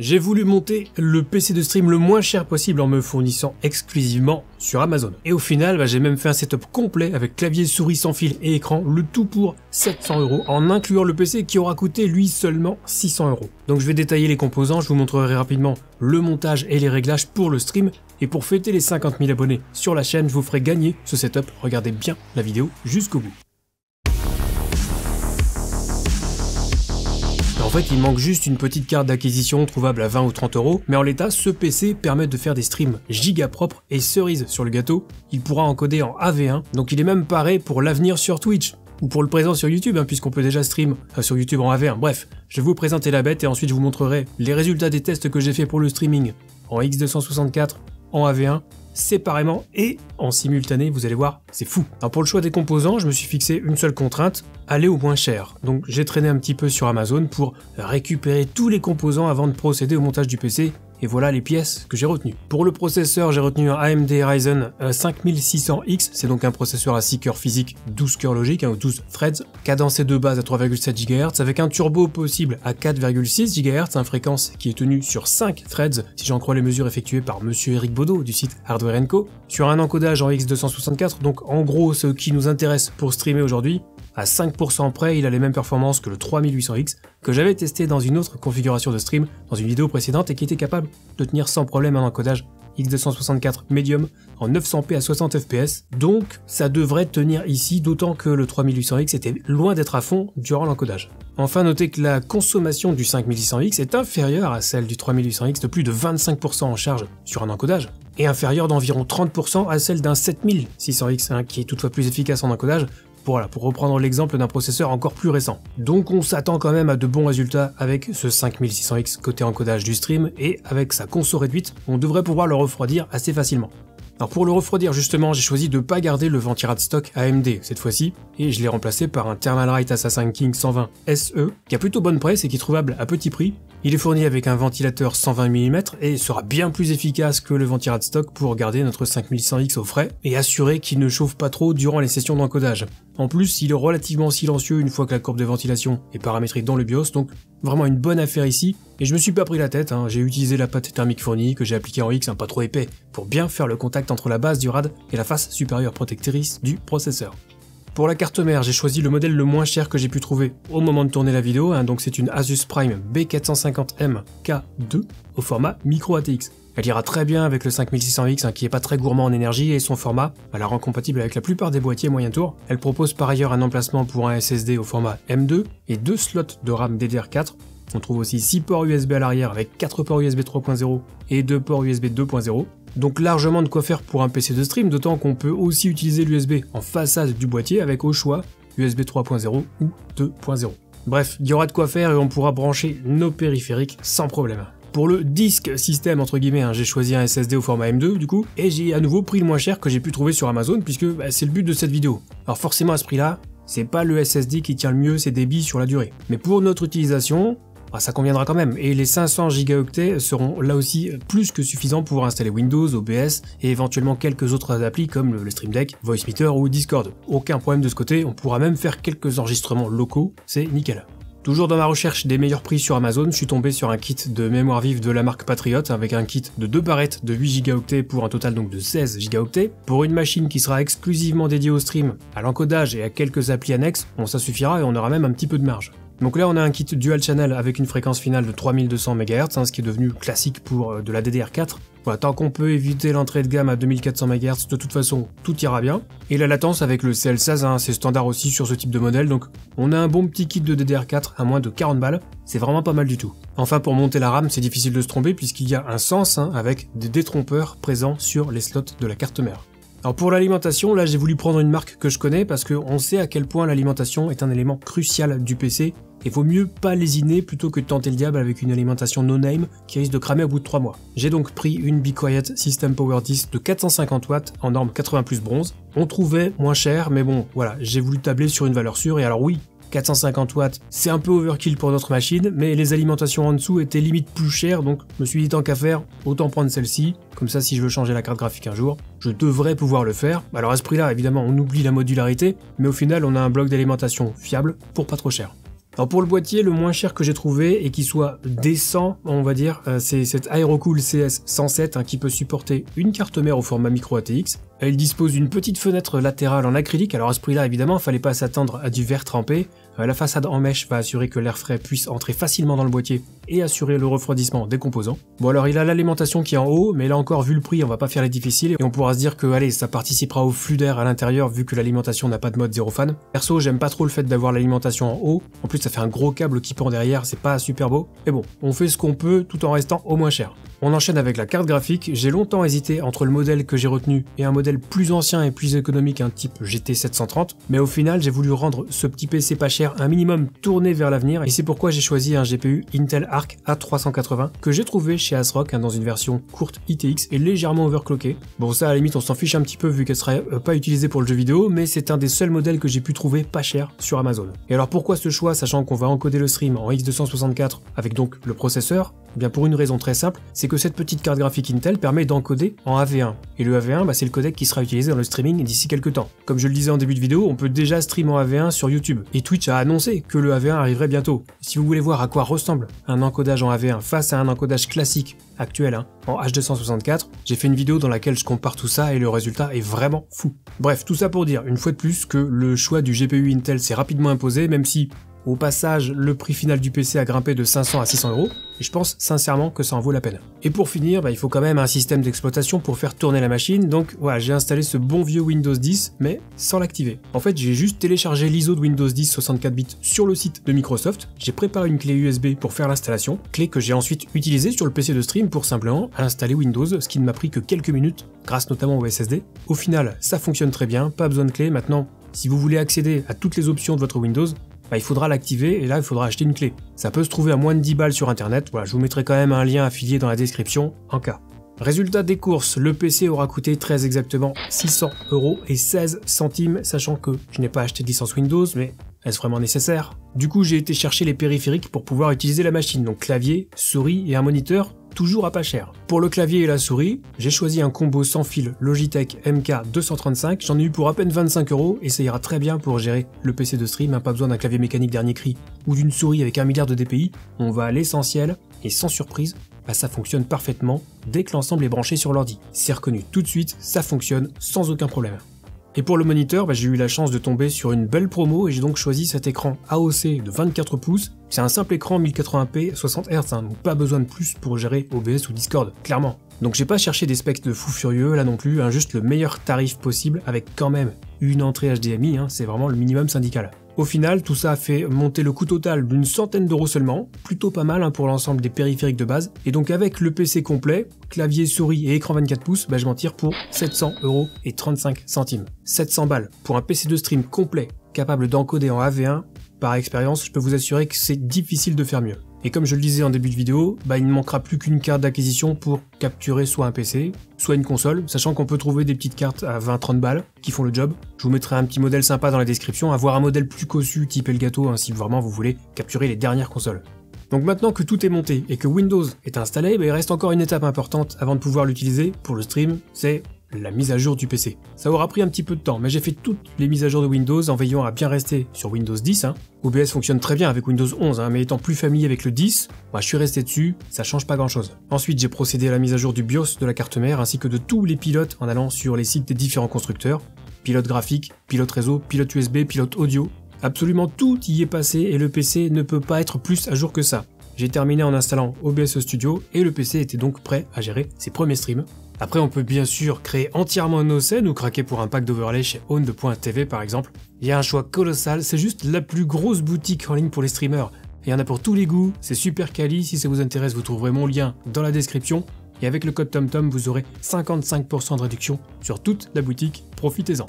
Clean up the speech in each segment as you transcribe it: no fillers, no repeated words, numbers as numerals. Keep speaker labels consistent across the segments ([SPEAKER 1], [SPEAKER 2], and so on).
[SPEAKER 1] J'ai voulu monter le PC de stream le moins cher possible en me fournissant exclusivement sur Amazon. Et au final, j'ai même fait un setup complet avec clavier, souris sans fil et écran, le tout pour 700 € en incluant le PC qui aura coûté lui seulement 600 €. Donc je vais détailler les composants, je vous montrerai rapidement le montage et les réglages pour le stream. Et pour fêter les 50 000 abonnés sur la chaîne, je vous ferai gagner ce setup. Regardez bien la vidéo jusqu'au bout. En fait, il manque juste une petite carte d'acquisition trouvable à 20 ou 30 €, mais en l'état, ce PC permet de faire des streams giga propres et cerise sur le gâteau, il pourra encoder en AV1, donc il est même paré pour l'avenir sur Twitch, ou pour le présent sur YouTube, puisqu'on peut déjà stream sur YouTube en AV1. Bref, je vais vous présenter la bête et ensuite je vous montrerai les résultats des tests que j'ai fait pour le streaming en X264, en AV1, séparément et en simultané, vous allez voir, c'est fou. Alors pour le choix des composants, je me suis fixé une seule contrainte, aller au moins cher. Donc j'ai traîné un petit peu sur Amazon pour récupérer tous les composants avant de procéder au montage du PC. Et voilà les pièces que j'ai retenues. Pour le processeur, j'ai retenu un AMD Ryzen 5600X, c'est donc un processeur à 6 cœurs physiques, 12 cœurs logiques, ou 12 threads, cadencé de base à 3,7 GHz, avec un turbo possible à 4,6 GHz, une fréquence qui est tenue sur 5 threads, si j'en crois les mesures effectuées par monsieur Eric Baudot du site Hardware & Co, sur un encodage en X264, donc en gros ce qui nous intéresse pour streamer aujourd'hui. À 5% près, il a les mêmes performances que le 3800X que j'avais testé dans une autre configuration de stream dans une vidéo précédente et qui était capable de tenir sans problème un encodage X264 Medium en 900p à 60 fps, donc ça devrait tenir ici, d'autant que le 3800X était loin d'être à fond durant l'encodage. Enfin, notez que la consommation du 5600X est inférieure à celle du 3800X de plus de 25% en charge sur un encodage, et inférieure d'environ 30% à celle d'un 7600X, qui est toutefois plus efficace en encodage, voilà, pour reprendre l'exemple d'un processeur encore plus récent. Donc on s'attend quand même à de bons résultats avec ce 5600X côté encodage du stream, et avec sa conso réduite, on devrait pouvoir le refroidir assez facilement. Alors pour le refroidir justement, j'ai choisi de ne pas garder le ventirad stock AMD cette fois-ci, et je l'ai remplacé par un Thermalright Assassin King 120 SE, qui a plutôt bonne presse et qui est trouvable à petit prix. Il est fourni avec un ventilateur 120 mm et sera bien plus efficace que le ventirad stock pour garder notre 5600X au frais et assurer qu'il ne chauffe pas trop durant les sessions d'encodage. En plus, il est relativement silencieux une fois que la courbe de ventilation est paramétrée dans le BIOS, donc vraiment une bonne affaire ici. Et je me suis pas pris la tête, j'ai utilisé la pâte thermique fournie que j'ai appliquée en X, pas trop épais, pour bien faire le contact entre la base du rad et la face supérieure protectrice du processeur. Pour la carte mère, j'ai choisi le modèle le moins cher que j'ai pu trouver au moment de tourner la vidéo, donc c'est une Asus Prime B450M K2 au format micro ATX. Elle ira très bien avec le 5600X qui est pas très gourmand en énergie, et son format la rend compatible avec la plupart des boîtiers moyen tour. Elle propose par ailleurs un emplacement pour un SSD au format M2 et 2 slots de RAM DDR4. On trouve aussi 6 ports USB à l'arrière avec 4 ports USB 3.0 et 2 ports USB 2.0. Donc largement de quoi faire pour un PC de stream, d'autant qu'on peut aussi utiliser l'USB en façade du boîtier avec au choix USB 3.0 ou 2.0. Bref, il y aura de quoi faire et on pourra brancher nos périphériques sans problème. Pour le disque système entre guillemets, j'ai choisi un SSD au format M2 du coup, et j'ai à nouveau pris le moins cher que j'ai pu trouver sur Amazon puisque c'est le but de cette vidéo. Alors forcément à ce prix-là, c'est pas le SSD qui tient le mieux ses débits sur la durée. Mais pour notre utilisation, ça conviendra quand même, et les 500 Go seront là aussi plus que suffisants pour installer Windows, OBS et éventuellement quelques autres applis comme le Stream Deck, Voicemeeter ou Discord. Aucun problème de ce côté, on pourra même faire quelques enregistrements locaux, c'est nickel. Toujours dans ma recherche des meilleurs prix sur Amazon, je suis tombé sur un kit de mémoire vive de la marque Patriot avec un kit de 2 barrettes de 8 Go pour un total donc de 16 Go. Pour une machine qui sera exclusivement dédiée au stream, à l'encodage et à quelques applis annexes, ça suffira et on aura même un petit peu de marge. Donc là on a un kit dual channel avec une fréquence finale de 3200 MHz, ce qui est devenu classique pour de la DDR4. Voilà, tant qu'on peut éviter l'entrée de gamme à 2400 MHz, de toute façon tout ira bien. Et la latence avec le CL16, c'est standard aussi sur ce type de modèle, donc on a un bon petit kit de DDR4 à moins de 40 balles, c'est vraiment pas mal du tout. Enfin pour monter la RAM, c'est difficile de se tromper puisqu'il y a un sens avec des détrompeurs présents sur les slots de la carte mère. Alors pour l'alimentation, là j'ai voulu prendre une marque que je connais parce qu'on sait à quel point l'alimentation est un élément crucial du PC et vaut mieux pas lésiner plutôt que de tenter le diable avec une alimentation no-name qui risque de cramer au bout de 3 mois. J'ai donc pris une Be Quiet System Power 10 de 450 watts en norme 80+ bronze. On trouvait moins cher, mais bon voilà, j'ai voulu tabler sur une valeur sûre, et alors oui, 450 watts, c'est un peu overkill pour notre machine, mais les alimentations en dessous étaient limite plus chères, donc je me suis dit tant qu'à faire, autant prendre celle-ci, comme ça si je veux changer la carte graphique un jour, je devrais pouvoir le faire. Alors à ce prix-là, évidemment, on oublie la modularité, mais au final on a un bloc d'alimentation fiable pour pas trop cher. Alors pour le boîtier, le moins cher que j'ai trouvé et qui soit décent, on va dire, c'est cette Aerocool CS 107 hein, qui peut supporter une carte mère au format micro ATX. Elle dispose d'une petite fenêtre latérale en acrylique, alors à ce prix-là évidemment, fallait pas s'attendre à du verre trempé. La façade en mèche va assurer que l'air frais puisse entrer facilement dans le boîtier et assurer le refroidissement des composants. Bon alors il a l'alimentation qui est en haut, mais là encore vu le prix on va pas faire les difficiles et on pourra se dire que allez ça participera au flux d'air à l'intérieur vu que l'alimentation n'a pas de mode zéro fan. Perso j'aime pas trop le fait d'avoir l'alimentation en haut, en plus ça fait un gros câble qui pend derrière, c'est pas super beau. Mais bon, on fait ce qu'on peut tout en restant au moins cher. On enchaîne avec la carte graphique, j'ai longtemps hésité entre le modèle que j'ai retenu et un modèle plus ancien et plus économique, un type GT 730, mais au final j'ai voulu rendre ce petit PC pas cher un minimum tourné vers l'avenir et c'est pourquoi j'ai choisi un GPU Intel Arc A380 que j'ai trouvé chez ASRock hein, dans une version courte ITX et légèrement overclocké. Bon ça à la limite on s'en fiche un petit peu vu qu'elle serait pas utilisée pour le jeu vidéo, mais c'est un des seuls modèles que j'ai pu trouver pas cher sur Amazon. Et alors pourquoi ce choix sachant qu'on va encoder le stream en X264 avec donc le processeur? Eh bien pour une raison très simple, c'est que cette petite carte graphique Intel permet d'encoder en AV1. Et le AV1, bah, c'est le codec qui sera utilisé dans le streaming d'ici quelques temps. Comme je le disais en début de vidéo, on peut déjà stream en AV1 sur YouTube. Et Twitch a annoncé que le AV1 arriverait bientôt. Si vous voulez voir à quoi ressemble un encodage en AV1 face à un encodage classique actuel hein, en H264, j'ai fait une vidéo dans laquelle je compare tout ça et le résultat est vraiment fou. Bref, tout ça pour dire une fois de plus que le choix du GPU Intel s'est rapidement imposé, même si au passage, le prix final du PC a grimpé de 500 à 600 €, et je pense sincèrement que ça en vaut la peine. Et pour finir, il faut quand même un système d'exploitation pour faire tourner la machine, donc voilà, j'ai installé ce bon vieux Windows 10, mais sans l'activer. En fait, j'ai juste téléchargé l'ISO de Windows 10 64 bits sur le site de Microsoft, j'ai préparé une clé USB pour faire l'installation, clé que j'ai ensuite utilisée sur le PC de stream pour simplement installer Windows, ce qui ne m'a pris que quelques minutes, grâce notamment au SSD. Au final, ça fonctionne très bien, pas besoin de clé. Maintenant, si vous voulez accéder à toutes les options de votre Windows, il faudra l'activer et là il faudra acheter une clé. Ça peut se trouver à moins de 10 balles sur internet, voilà, je vous mettrai quand même un lien affilié dans la description en cas. Résultat des courses, le PC aura coûté très exactement 600 € et 16 centimes, sachant que je n'ai pas acheté de licence Windows, mais est-ce vraiment nécessaire? Du coup j'ai été chercher les périphériques pour pouvoir utiliser la machine, donc clavier, souris et un moniteur, toujours à pas cher. Pour le clavier et la souris, j'ai choisi un combo sans fil Logitech MK235, j'en ai eu pour à peine 25 € et ça ira très bien pour gérer le PC de stream, hein, pas besoin d'un clavier mécanique dernier cri ou d'une souris avec 1 milliard de DPI, on va à l'essentiel et sans surprise, ça fonctionne parfaitement dès que l'ensemble est branché sur l'ordi. C'est reconnu tout de suite, ça fonctionne sans aucun problème. Et pour le moniteur, j'ai eu la chance de tomber sur une belle promo et j'ai donc choisi cet écran AOC de 24 pouces. C'est un simple écran 1080p 60 Hz, hein, donc pas besoin de plus pour gérer OBS ou Discord, clairement. Donc j'ai pas cherché des specs de fou furieux là non plus, hein, juste le meilleur tarif possible avec quand même une entrée HDMI, hein, c'est vraiment le minimum syndical. Au final, tout ça a fait monter le coût total d'une centaine d'euros seulement, plutôt pas mal hein, pour l'ensemble des périphériques de base, et donc avec le PC complet, clavier, souris et écran 24 pouces, je m'en tire pour 700 € et 35 centimes. 700 balles pour un PC de stream complet, capable d'encoder en AV1, par expérience, je peux vous assurer que c'est difficile de faire mieux. Et comme je le disais en début de vidéo, il ne manquera plus qu'une carte d'acquisition pour capturer soit un PC, soit une console, sachant qu'on peut trouver des petites cartes à 20-30 balles qui font le job. Je vous mettrai un petit modèle sympa dans la description, avoir un modèle plus cossu type Elgato hein, si vraiment vous voulez capturer les dernières consoles. Donc maintenant que tout est monté et que Windows est installé, il reste encore une étape importante avant de pouvoir l'utiliser pour le stream, c'est la mise à jour du PC. Ça aura pris un petit peu de temps, mais j'ai fait toutes les mises à jour de Windows en veillant à bien rester sur Windows 10. Hein. OBS fonctionne très bien avec Windows 11, hein, mais étant plus familier avec le 10, je suis resté dessus, ça change pas grand chose. Ensuite, j'ai procédé à la mise à jour du BIOS de la carte mère ainsi que de tous les pilotes en allant sur les sites des différents constructeurs. Pilote graphique, pilote réseau, pilote USB, pilote audio. Absolument tout y est passé et le PC ne peut pas être plus à jour que ça. J'ai terminé en installant OBS Studio et le PC était donc prêt à gérer ses premiers streams. Après, on peut bien sûr créer entièrement nos scènes ou craquer pour un pack d'overlay chez Own.tv par exemple. Il y a un choix colossal, c'est juste la plus grosse boutique en ligne pour les streamers. Il y en a pour tous les goûts, c'est super quali, si ça vous intéresse vous trouverez mon lien dans la description. Et avec le code TomTom vous aurez 55% de réduction sur toute la boutique, profitez-en.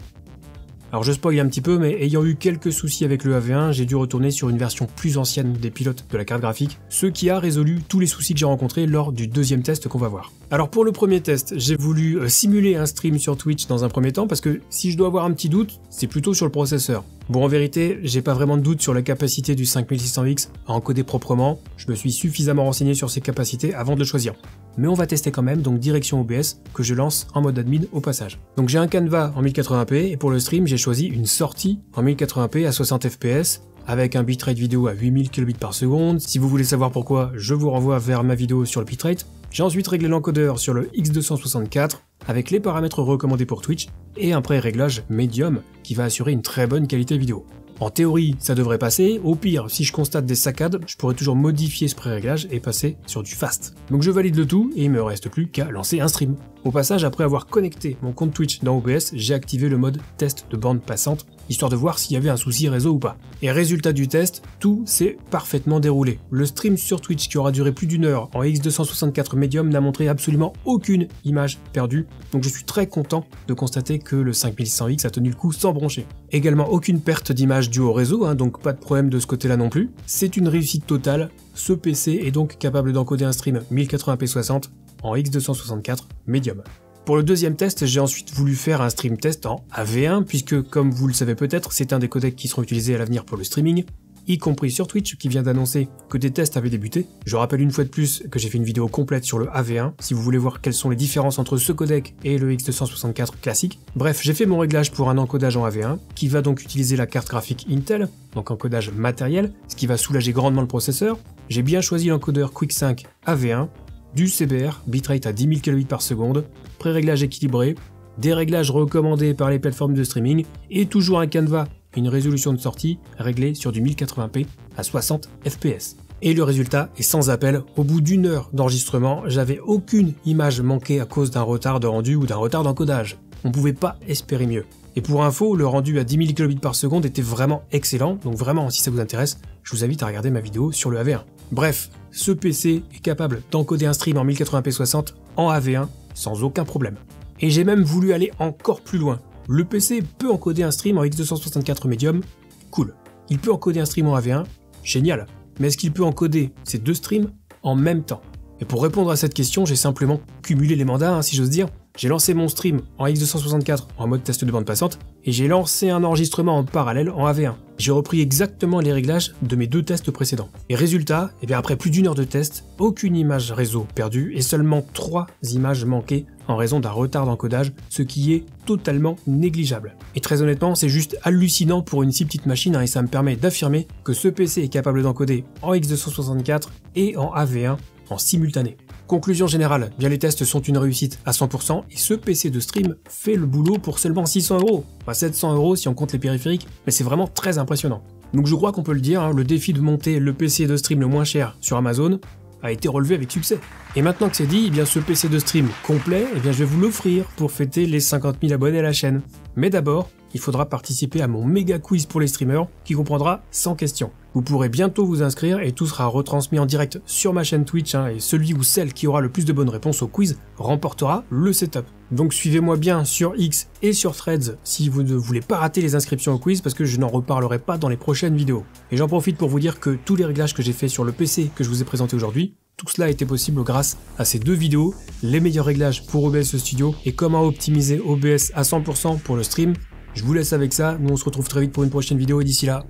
[SPEAKER 1] Alors je spoil un petit peu, mais ayant eu quelques soucis avec le AV1, j'ai dû retourner sur une version plus ancienne des pilotes de la carte graphique, ce qui a résolu tous les soucis que j'ai rencontrés lors du deuxième test qu'on va voir. Alors pour le premier test, j'ai voulu simuler un stream sur Twitch dans un premier temps, parce que si je dois avoir un petit doute, c'est plutôt sur le processeur. Bon en vérité, j'ai pas vraiment de doute sur la capacité du 5600X à encoder proprement, je me suis suffisamment renseigné sur ses capacités avant de le choisir. Mais on va tester quand même, donc direction OBS, que je lance en mode admin au passage. Donc j'ai un canevas en 1080p, et pour le stream, j'ai choisi une sortie en 1080p à 60 fps, avec un bitrate vidéo à 8000 kbps par seconde. Si vous voulez savoir pourquoi, je vous renvoie vers ma vidéo sur le bitrate. J'ai ensuite réglé l'encodeur sur le X264 avec les paramètres recommandés pour Twitch et un pré-réglage médium qui va assurer une très bonne qualité vidéo. En théorie, ça devrait passer. Au pire, si je constate des saccades, je pourrais toujours modifier ce pré-réglage et passer sur du fast. Donc je valide le tout et il me reste plus qu'à lancer un stream. Au passage, après avoir connecté mon compte Twitch dans OBS, j'ai activé le mode test de bande passante, histoire de voir s'il y avait un souci réseau ou pas. Et résultat du test, tout s'est parfaitement déroulé. Le stream sur Twitch qui aura duré plus d'1 heure en X264 Medium n'a montré absolument aucune image perdue, donc je suis très content de constater que le 5100X a tenu le coup sans broncher. Également aucune perte d'image due au réseau, donc pas de problème de ce côté-là non plus. C'est une réussite totale, ce PC est donc capable d'encoder un stream 1080p 60 en X264 Medium. Pour le deuxième test, j'ai ensuite voulu faire un stream test en AV1, puisque comme vous le savez peut-être, c'est un des codecs qui seront utilisés à l'avenir pour le streaming, y compris sur Twitch qui vient d'annoncer que des tests avaient débuté. Je rappelle une fois de plus que j'ai fait une vidéo complète sur le AV1, si vous voulez voir quelles sont les différences entre ce codec et le X264 classique. Bref, j'ai fait mon réglage pour un encodage en AV1, qui va donc utiliser la carte graphique Intel, donc encodage matériel, ce qui va soulager grandement le processeur. J'ai bien choisi l'encodeur Quick5 AV1, du CBR, bitrate à 10 000 kbps par seconde, pré-réglage équilibré, des réglages recommandés par les plateformes de streaming, et toujours un canevas, une résolution de sortie réglée sur du 1080p à 60 fps. Et le résultat est sans appel, au bout d'1 heure d'enregistrement, j'avais aucune image manquée à cause d'un retard de rendu ou d'un retard d'encodage. On pouvait pas espérer mieux. Et pour info, le rendu à 10 000 kbps par seconde était vraiment excellent, donc vraiment si ça vous intéresse, je vous invite à regarder ma vidéo sur le AV1. Bref, ce PC est capable d'encoder un stream en 1080p 60 en AV1 sans aucun problème. Et j'ai même voulu aller encore plus loin. Le PC peut encoder un stream en X264 Medium, cool. Il peut encoder un stream en AV1, génial. Mais est-ce qu'il peut encoder ces deux streams en même temps? Et pour répondre à cette question, j'ai simplement cumulé les mandats, si j'ose dire. J'ai lancé mon stream en X264 en mode test de bande passante et j'ai lancé un enregistrement en parallèle en AV1. J'ai repris exactement les réglages de mes deux tests précédents. Et résultat, après plus d'1 heure de test, aucune image réseau perdue et seulement 3 images manquées en raison d'un retard d'encodage, ce qui est totalement négligeable. Et très honnêtement, c'est juste hallucinant pour une si petite machine et ça me permet d'affirmer que ce PC est capable d'encoder en X264 et en AV1 en simultané. Conclusion générale, bien les tests sont une réussite à 100% et ce PC de stream fait le boulot pour seulement 600 €. Enfin 700 € si on compte les périphériques, mais c'est vraiment très impressionnant. Donc je crois qu'on peut le dire, le défi de monter le PC de stream le moins cher sur Amazon a été relevé avec succès. Et maintenant que c'est dit, ce PC de stream complet, je vais vous l'offrir pour fêter les 50 000 abonnés à la chaîne. Mais d'abord, il faudra participer à mon méga quiz pour les streamers qui comprendra 100 questions. Vous pourrez bientôt vous inscrire et tout sera retransmis en direct sur ma chaîne Twitch et celui ou celle qui aura le plus de bonnes réponses au quiz remportera le setup. Donc suivez-moi bien sur X et sur Threads si vous ne voulez pas rater les inscriptions au quiz parce que je n'en reparlerai pas dans les prochaines vidéos. Et j'en profite pour vous dire que tous les réglages que j'ai fait sur le PC que je vous ai présenté aujourd'hui, tout cela a été possible grâce à ces deux vidéos, les meilleurs réglages pour OBS Studio et comment optimiser OBS à 100% pour le stream. Je vous laisse avec ça, nous on se retrouve très vite pour une prochaine vidéo et d'ici là,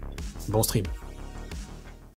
[SPEAKER 1] bon stream.